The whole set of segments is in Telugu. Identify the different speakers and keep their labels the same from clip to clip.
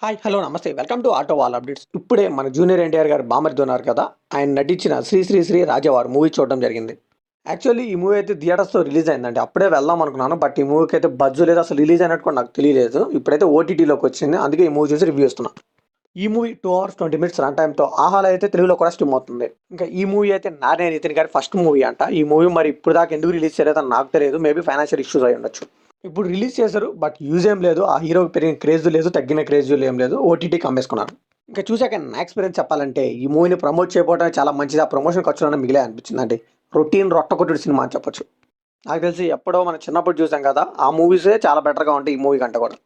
Speaker 1: హాయ్ హలో నమస్తే welcome to auto wall updates. ఇప్పుడే మన జూనియర్ ఎన్టీఆర్ గారు బామర్ది ఉన్నారు కదా, ఆయన నటించిన శ్రీ శ్రీ శ్రీ రాజావారు మూవీ చూడడం జరిగింది. యాక్చువల్లీ ఈ మూవీ అయితే థియేటర్స్తో రిలీజ్ అయిందండి. అప్పుడే వెళ్దాం అనుకున్నాను, బట్ ఈ మూవీకి అయితే బజ్జు లేదు, అసలు రిలీజ్ అయినట్టు కూడా నాకు తెలియలేదు. ఇప్పుడైతే ఓటీటీలోకి వచ్చింది, అందుకే ఈ మూవీ చూసి రివ్యూ ఇస్తున్నాను. ఈ మూవీ 2 hours 20 minutes రన్ టైంతో ఆహాలో అయితే తెలుగులో కూడా స్ట్రీమ్ అవుతుంది. ఇంకా ఈ మూవీ అయితే నానే నితిన్ గారి ఫస్ట్ మూవీ అంట. ఈ మూవీ మరి ఇప్పుడు దాకా ఎందుకు రిలీజ్ చేయలేదని నాకు తెలియదు, మేబీ ఫైనాన్షియల్ ఇష్యూస్ అయి ఉండొచ్చు. ఇప్పుడు రిలీజ్ చేశారు, బట్ యూజ్ ఏం లేదు. ఆ హీరోకి పెరిగిన క్రేజ్ లేదు, తగ్గిన క్రేజ్ ఏం లేదు. ఓటీటీకి అమ్మేసుకున్నారు. ఇంకా చూసాక నా ఎక్స్పీరియన్స్ చెప్పాలంటే ఈ మూవీని ప్రమోట్ చేయకపోవడం చాలా మంచిది. ఆ ప్రమోషన్ ఖర్చులను మిగిలే అనిపించింది అండి. రొటీన్ రొట్టకొట్టుడు సినిమా అని చెప్పొచ్చు. నాకు తెలిసి ఎప్పుడో మనం చిన్నప్పుడు చూసాం కదా, ఆ మూవీసే చాలా బెటర్గా ఉంటాయి ఈ మూవీ కంటే కూడా.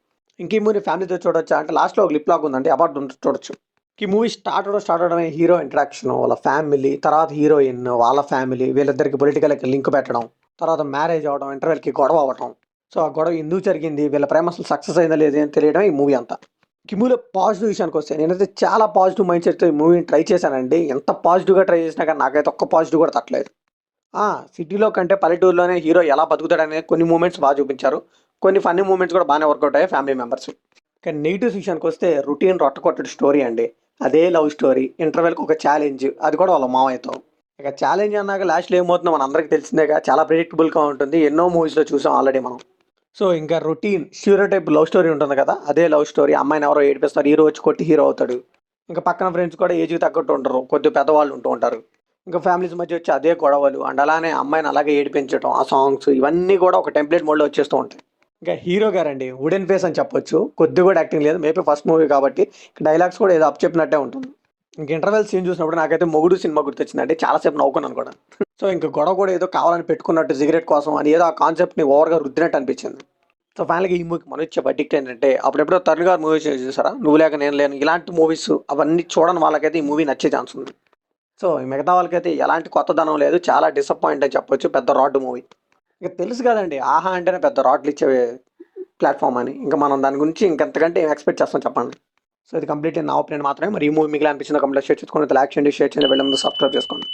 Speaker 1: ఇంక ఈ మూవీ ఫ్యామిలీతో చూడొచ్చా అంటే లాస్ట్లో ఒక లిప్ లాక్ ఉందండి, అవార్డు చూడొచ్చు. ఈ మూవీ స్టార్ట్ అవడమే హీరో ఇంట్రాక్షన్, వాళ్ళ ఫ్యామిలీ, తర్వాత హీరోయిన్ వాళ్ళ ఫ్యామిలీ, వీళ్ళిద్దరికి పొలిటికల్ లింక్ పెట్టడం, తర్వాత మ్యారేజ్ అవడం, ఇంటర్వెల్కి గొడవ అవ్వడం. సో ఆ గొడవ ఎందుకు జరిగింది, వీళ్ళ ప్రేమ అసలు సక్సెస్ అయిందా లేదని అని తెలియడం ఈ మూవీ అంతా. ఈ మూవీలో పాజిటివ్ విషయానికి వస్తే నేనైతే చాలా పాజిటివ్ మైండ్ సెట్తో ఈ మూవీని ట్రై చేశానండి. ఎంత పాజిటివ్గా ట్రై చేసినా కానీ నాకైతే ఒక్క పాజిటివ్ కూడా తట్టలేదు. సిటీలో కంటే పల్లెటూరులోనే హీరో ఎలా బతుకుతాడనే కొన్ని మూమెంట్స్ బాగా చూపించారు. కొన్ని ఫన్నీ మూమెంట్స్ కూడా బాగానే వర్కౌట్ అయ్యాయి ఫ్యామిలీ మెంబర్స్. కానీ నెగిటివ్స్ విషయానికి వస్తే రొటీన్ రొట్టకొట్టడి స్టోరీ అండి. అదే లవ్ స్టోరీ, ఇంటర్వెల్కి ఒక ఛాలెంజ్, అది కూడా వాళ్ళ మావయ్యతో. ఇక ఛాలెంజ్ అన్నాక లాస్ట్లో ఏమవుతుందో మన అందరికీ తెలిసిందేగా, చాలా ప్రిడిక్టబుల్గా ఉంటుంది. ఎన్నో మూవీస్లో చూసాం ఆల్రెడీ మనం. సో ఇంకా రొటీన్ స్టీరియోటైప్ లవ్ స్టోరీ ఉంటుంది కదా, అదే లవ్ స్టోరీ. అమ్మాయిని ఎవరో ఏడిపిస్తారు, హీరో వచ్చి కొట్టి హీరో అవుతాడు. ఇంకా పక్కన ఫ్రెండ్స్ కూడా ఏజ్కి తగ్గట్టు ఉంటారు, కొద్దిగా పెద్దవాళ్ళు ఉంటూ ఉంటారు. ఇంకా ఫ్యామిలీస్ మధ్య వచ్చి అదే గొడవలు అండ్ అలానే అమ్మాయిని అలాగే ఏడిపించడం, ఆ సాంగ్స్ ఇవన్నీ కూడా ఒక టెంప్లెట్ మోడ్లో వచ్చేస్తూ ఉంటాయి. ఇంకా హీరో గారండి వుడెన్ ఫేస్ అని చెప్పొచ్చు. కొద్ది కూడా యాక్టింగ్ లేదు, మేబీ ఫస్ట్ మూవీ కాబట్టి డైలాగ్స్ కూడా ఏదో అప్ చెప్పినట్టే ఉంటుంది. ఇంక ఇంటర్వెల్ సీన్ చూసినప్పుడు నాకైతే మొగుడు సినిమా గుర్తొచ్చిందండి. చాలాసేపు నవ్వుకున్నాను కూడా. సో ఇంకా గొడవ కూడా ఏదో కావాలని పెట్టుకున్నట్టు సిగరెట్ కోసం అని ఏదో ఆ కాన్సెప్ట్ని ఓవర్గా రుద్దినట్టు అనిపించింది. సో ఫైనల్గా ఈ మూవీకి మనం ఇచ్చే బడ్జెక్ట్ ఏంటంటే, అప్పుడెప్పుడో తరుణ్ గారు మూవీ చూసారా, నువ్వు లేక నేను లేను, ఇలాంటి మూవీస్ అవన్నీ చూడని వాళ్ళకైతే ఈ మూవీ నచ్చే ఛాన్స్ ఉంది. సో ఈ మిగతా వాళ్ళకైతే ఎలాంటి కొత్తదనం లేదు, చాలా డిసప్పాయింట్ అని చెప్పొచ్చు. పెద్ద రాడ్ మూవీ. ఇంకా తెలుసు కదండి, ఆహా అంటేనే పెద్ద రాడ్లు ఇచ్చే ప్లాట్ఫామ్ అని. ఇంకా మనం దాని గురించి ఇంకెంతకంటే ఏం ఎక్స్పెక్ట్ చేస్తాం చెప్పండి. సో ఇది కంప్లీట్ నా ఒపీనియన్ మాత్రమే. మరి ఈ మూవీ మీకు అనిపించిన కంప్లీట్ షేర్ చేసుకోండి, లైక్ చేయండి, షేర్ చేయండి, వెళ్ళే ముందు సబ్స్క్రైబ్ చేసుకోండి.